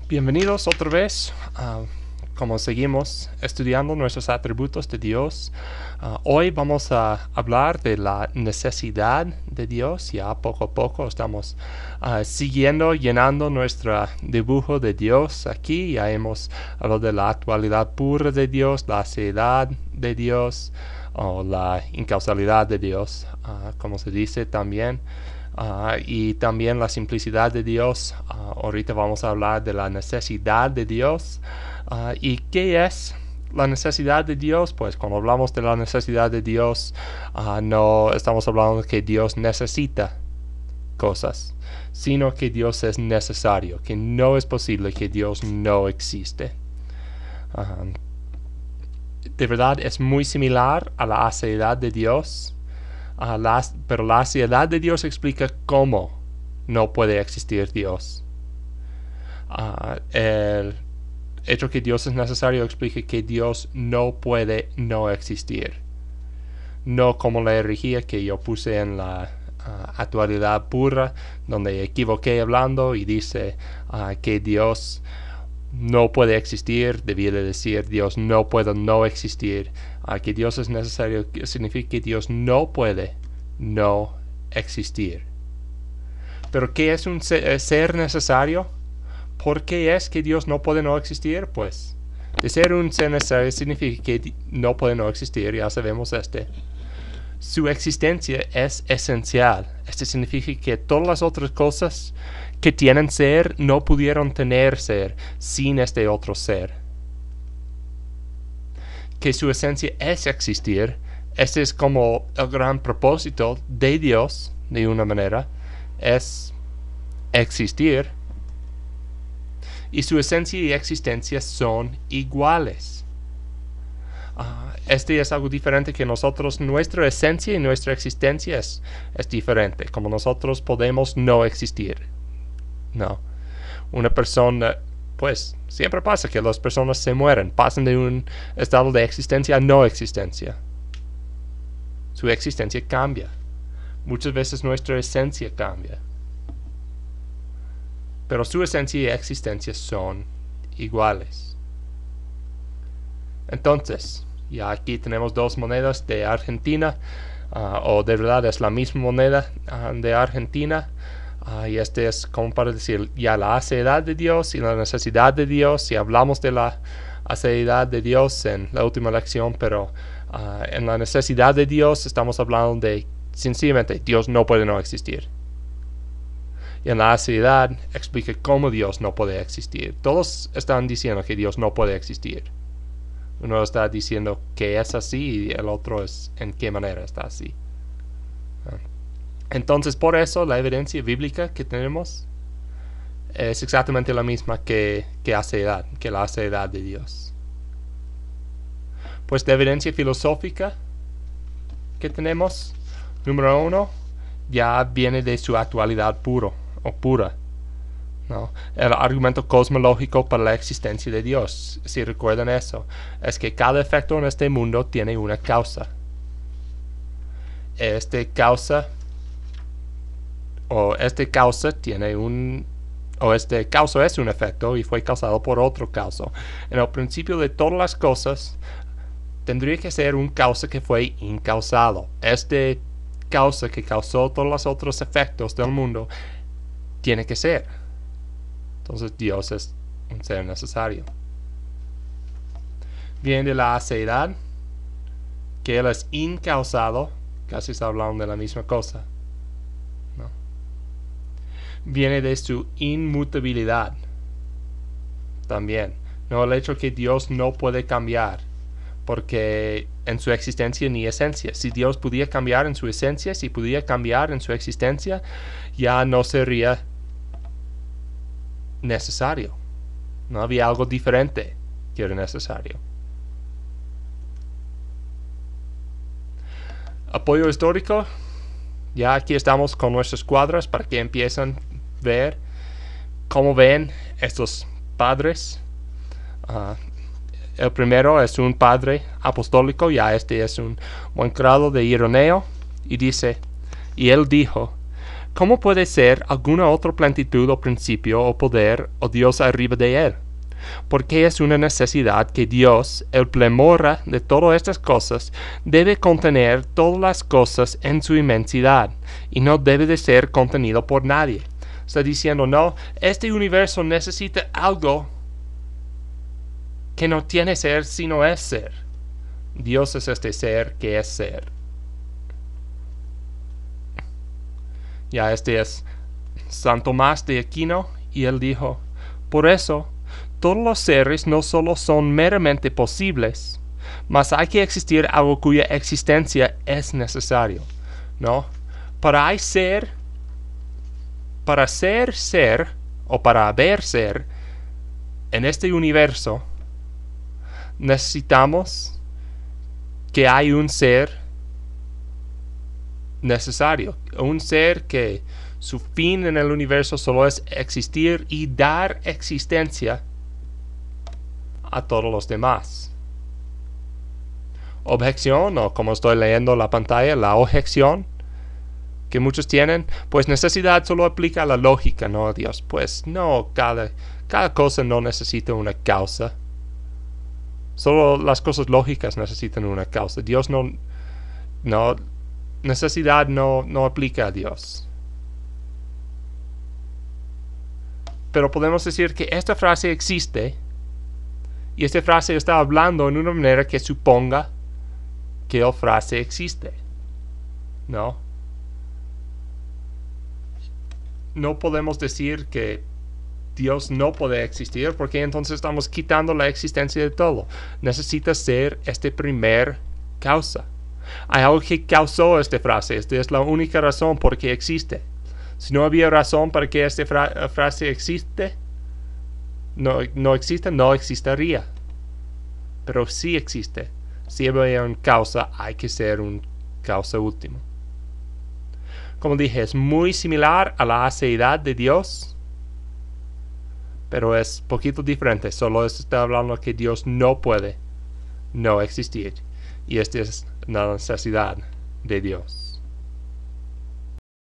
Bienvenidos otra vez. Como seguimos estudiando nuestros atributos de Dios, hoy vamos a hablar de la necesidad de Dios. Ya poco a poco estamos siguiendo, llenando nuestro dibujo de Dios aquí. Ya hemos hablado de la actualidad pura de Dios, la aceidad de Dios, o la incausalidad de Dios, como se dice también. Y también la simplicidad de Dios. Ahorita vamos a hablar de la necesidad de Dios. ¿Y qué es la necesidad de Dios? Pues cuando hablamos de la necesidad de Dios, no estamos hablando de que Dios necesita cosas, sino que Dios es necesario, que no es posible que Dios no existe. De verdad es muy similar a la aceidad de Dios. Pero la aceidad de Dios explica cómo no puede existir Dios. El hecho que Dios es necesario explica que Dios no puede no existir. No como la herejía que yo puse en la actualidad pura, donde equivoqué hablando y dice que Dios no puede existir, debiera decir Dios no puede no existir. Que Dios es necesario significa que Dios no puede no existir. Pero ¿qué es un ser necesario? ¿Por qué es que Dios no puede no existir? Pues de ser un ser necesario significa que no puede no existir, ya sabemos Su existencia es esencial. Esto significa que todas las otras cosas que tienen ser no pudieron tener ser sin este otro ser. Que su esencia es existir. Este es como el gran propósito de Dios, de una manera, es existir. Y su esencia y existencia son iguales. Este es algo diferente que nosotros. Nuestra esencia y nuestra existencia es diferente. Como nosotros podemos no existir. No. Una persona, pues, siempre pasa que las personas se mueren. Pasan de un estado de existencia a no existencia. Su existencia cambia. Muchas veces nuestra esencia cambia. Pero su esencia y existencia son iguales. Entonces, ya aquí tenemos dos monedas de Argentina, o de verdad es la misma moneda de Argentina. Y este es como para decir ya la aceidad de Dios y la necesidad de Dios. Si hablamos de la aceidad de Dios en la última lección, pero en la necesidad de Dios estamos hablando de sencillamente Dios no puede no existir. Y en la aceidad explica cómo Dios no puede existir. Todos están diciendo que Dios no puede existir. Uno está diciendo que es así y el otro es en qué manera está así. Entonces, por eso la evidencia bíblica que tenemos es exactamente la misma que la aceidad de Dios. Pues la evidencia filosófica que tenemos, número uno, ya viene de su actualidad pura. ¿No? El argumento cosmológico para la existencia de Dios, si recuerdan eso, es que cada efecto en este mundo tiene una causa. Este causa es un efecto y fue causado por otro causa. En el principio de todas las cosas tendría que ser un causa que fue incausado. Este causa que causó todos los otros efectos del mundo tiene que ser. Entonces Dios es un ser necesario. Viene de la aceidad, que Él es incausado. Casi está hablando de la misma cosa, ¿no? Viene de su inmutabilidad también. No el hecho que Dios no puede cambiar, porque en su existencia ni esencia. Si Dios pudiera cambiar en su esencia, si pudiera cambiar en su existencia, ya no sería necesario. No había algo diferente que era necesario. Apoyo histórico. Ya aquí estamos con nuestras cuadras para que empiecen a ver cómo ven estos padres. El primero es un padre apostólico, ya este es un buen grado de Ireneo, y dice, y él dijo, ¿cómo puede ser alguna otra plenitud o principio o poder o Dios arriba de él? Porque es una necesidad que Dios, el plemora de todas estas cosas, debe contener todas las cosas en su inmensidad, y no debe de ser contenido por nadie. Está diciendo, no, este universo necesita algo que no tiene ser, sino es ser. Dios es este ser que es ser. Ya este es San Tomás de Aquino, y él dijo, por eso, todos los seres no solo son meramente posibles, mas hay que existir algo cuya existencia es necesario, ¿no? Para ser, o para haber ser, en este universo, necesitamos que hay un ser necesario, un ser que su fin en el universo solo es existir y dar existencia a todos los demás. Objeción, o como estoy leyendo la pantalla, la objeción que muchos tienen, pues necesidad solo aplica a la lógica, no a Dios. Pues no, cada cosa no necesita una causa. Solo las cosas lógicas necesitan una causa. Dios no necesidad no aplica a Dios. Pero podemos decir que esta frase existe, y esta frase está hablando en una manera que suponga que la frase existe, ¿no? No podemos decir que Dios no puede existir, porque entonces estamos quitando la existencia de todo. Necesita ser este primer causa. Hay algo que causó esta frase. Esta es la única razón por qué existe. Si no había razón para que esta frase existe, no existiría. Pero sí existe. Si había una causa, hay que ser un causa último. Como dije, es muy similar a la aceidad de Dios, pero es poquito diferente. Solo está hablando que Dios no puede no existir. Y esta es la necesidad de Dios.